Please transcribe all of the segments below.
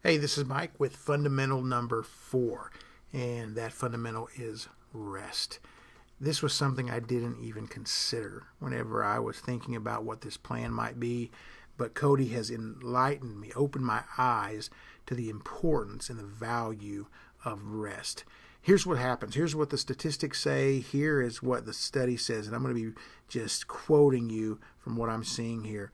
Hey, this is Mike with fundamental number 4, and that fundamental is rest. This was something I didn't even consider whenever I was thinking about what this plan might be, but Cody has enlightened me, opened my eyes to the importance and the value of rest. Here's what happens. Here's what the statistics say. Here is what the study says, and I'm going to be just quoting you from what I'm seeing here.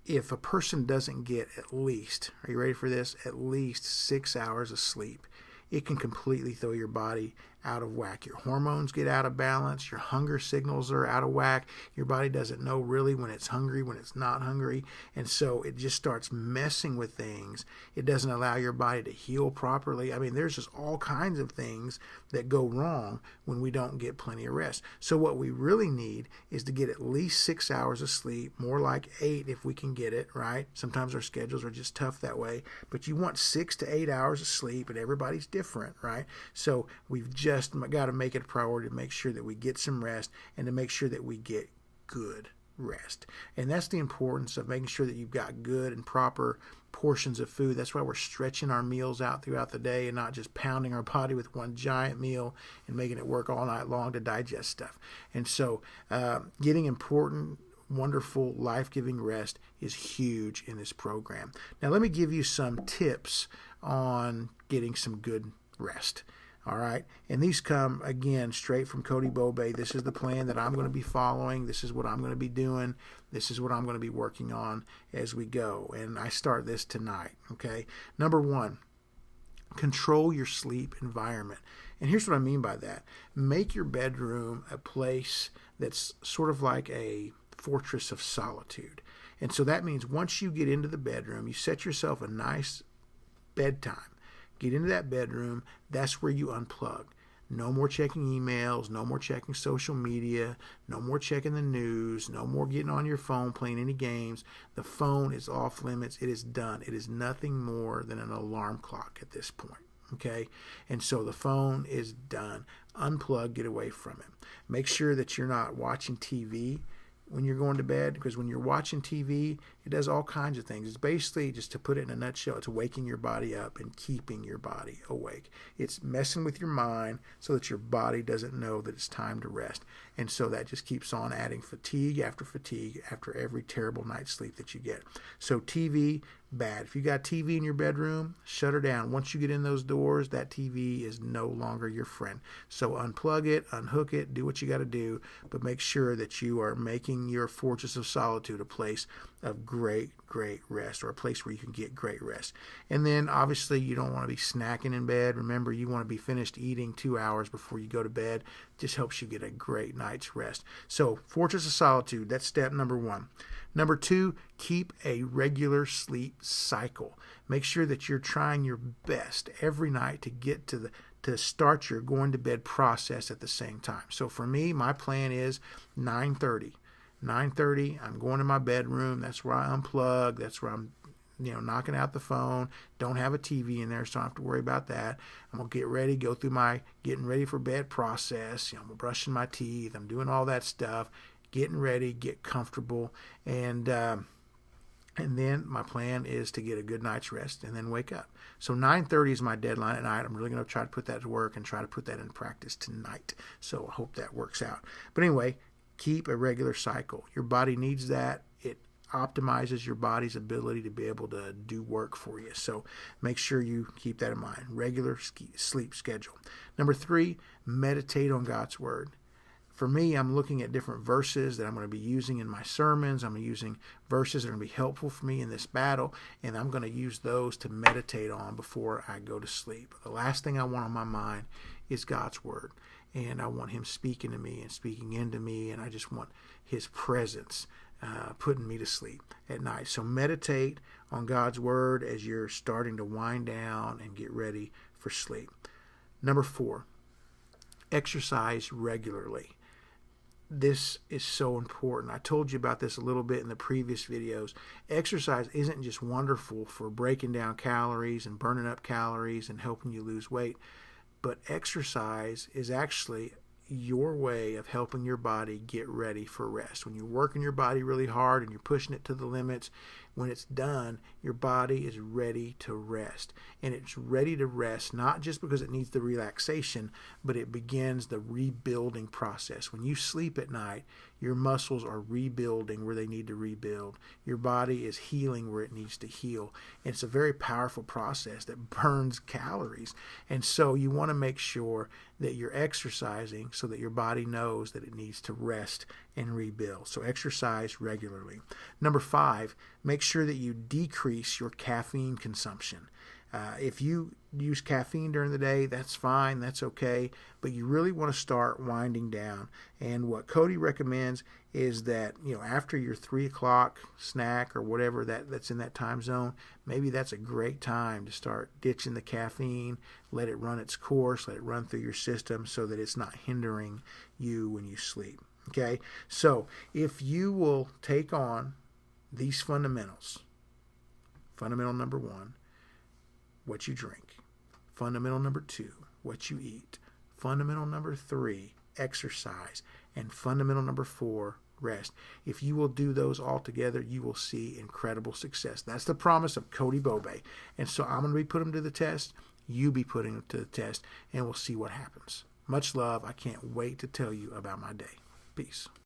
If a person doesn't get at least, are you ready for this? At least 6 hours of sleep, it can completely throw your body out of whack. Your hormones get out of balance. Your hunger signals are out of whack. Your body doesn't know really when it's hungry, when it's not hungry. And so it just starts messing with things. It doesn't allow your body to heal properly. I mean, there's just all kinds of things that go wrong when we don't get plenty of rest. So what we really need is to get at least 6 hours of sleep, more like 8 if we can get it, right? Sometimes our schedules are just tough that way. But you want 6 to 8 hours of sleep, and everybody's different, right? So we've just got to make it a priority to make sure that we get some rest and to make sure that we get good rest. And that's the importance of making sure that you've got good and proper portions of food. That's why we're stretching our meals out throughout the day and not just pounding our body with one giant meal and making it work all night long to digest stuff. And so getting important, wonderful, life-giving rest is huge in this program. Now let me give you some tips on getting some good rest. All right, and these come again straight from Cody Bobay. This is the plan that I'm going to be following. This is what I'm going to be doing. This is what I'm going to be working on as we go. And I start this tonight. Okay, number 1, control your sleep environment. And here's what I mean by that. Make your bedroom a place that's sort of like a fortress of solitude. And so that means once you get into the bedroom, you set yourself a nice bedtime. Get into that bedroom. That's where you unplug. No more checking emails. No more checking social media. No more checking the news. No more getting on your phone playing any games. The phone is off limits. It is done. It is nothing more than an alarm clock at this point. Okay? And so the phone is done. Unplug. Get away from it. Make sure that you're not watching TV when you're going to bed, because when you're watching TV, it does all kinds of things. It's basically, just to put it in a nutshell, it's waking your body up and keeping your body awake. It's messing with your mind so that your body doesn't know that it's time to rest. And so that just keeps on adding fatigue after every terrible night's sleep that you get. So TV, bad. If you got TV in your bedroom, shut her down. Once you get in those doors, that TV is no longer your friend. So unplug it, unhook it, do what you got to do, but make sure that you are making your fortress of solitude a place of great rest, or a place where you can get great rest. And then obviously you don't want to be snacking in bed. Remember, you want to be finished eating 2 hours before you go to bed. It just helps you get a great night's rest. So fortress of solitude, that's step number 1. Number 2, keep a regular sleep cycle. Make sure that you're trying your best every night to get to start your going to bed process at the same time. So for me, my plan is 9:30. 9:30, I'm going to my bedroom. That's where I unplug. That's where I'm knocking out the phone. Don't have a TV in there, so I don't have to worry about that. I'm going to get ready, go through my getting ready for bed process. I'm brushing my teeth. I'm doing all that stuff, getting ready, get comfortable, and then my plan is to get a good night's rest and then wake up. So 9:30 is my deadline at night. I'm really going to try to put that to work and try to put that in practice tonight. So I hope that works out. But anyway, keep a regular cycle. Your body needs that. It optimizes your body's ability to be able to do work for you. So make sure you keep that in mind. Regular sleep schedule. Number 3, meditate on God's Word. For me, I'm looking at different verses that I'm going to be using in my sermons. I'm using verses that are going to be helpful for me in this battle, and I'm going to use those to meditate on before I go to sleep. The last thing I want on my mind is God's Word, and I want Him speaking to me and speaking into me, and I just want His presence putting me to sleep at night. So meditate on God's Word as you're starting to wind down and get ready for sleep. Number 4, exercise regularly. This is so important. I told you about this a little bit in the previous videos. Exercise isn't just wonderful for breaking down calories and burning up calories and helping you lose weight, but exercise is actually your way of helping your body get ready for rest. When you're working your body really hard and you're pushing it to the limits, When it's done, your body is ready to rest. And it's ready to rest not just because it needs the relaxation, but it begins the rebuilding process. When you sleep at night, your muscles are rebuilding where they need to rebuild. Your body is healing where it needs to heal. And it's a very powerful process that burns calories. And so you want to make sure that you're exercising so that your body knows that it needs to rest and rebuild. So exercise regularly. Number 5, make sure that you decrease your caffeine consumption. If you use caffeine during the day, that's fine, that's okay, but you really want to start winding down. And what Cody recommends is that, after your 3 o'clock snack or whatever that's in that time zone, maybe that's a great time to start ditching the caffeine, let it run its course, let it run through your system so that it's not hindering you when you sleep. Okay, so if you will take on these fundamentals, fundamental number 1, what you drink. Fundamental number 2, what you eat. Fundamental number 3, exercise. And fundamental number 4, rest. If you will do those all together, you will see incredible success. That's the promise of Cody Bobe. And so I'm going to be putting them to the test. You be putting them to the test, and we'll see what happens. Much love. I can't wait to tell you about my day. Peace.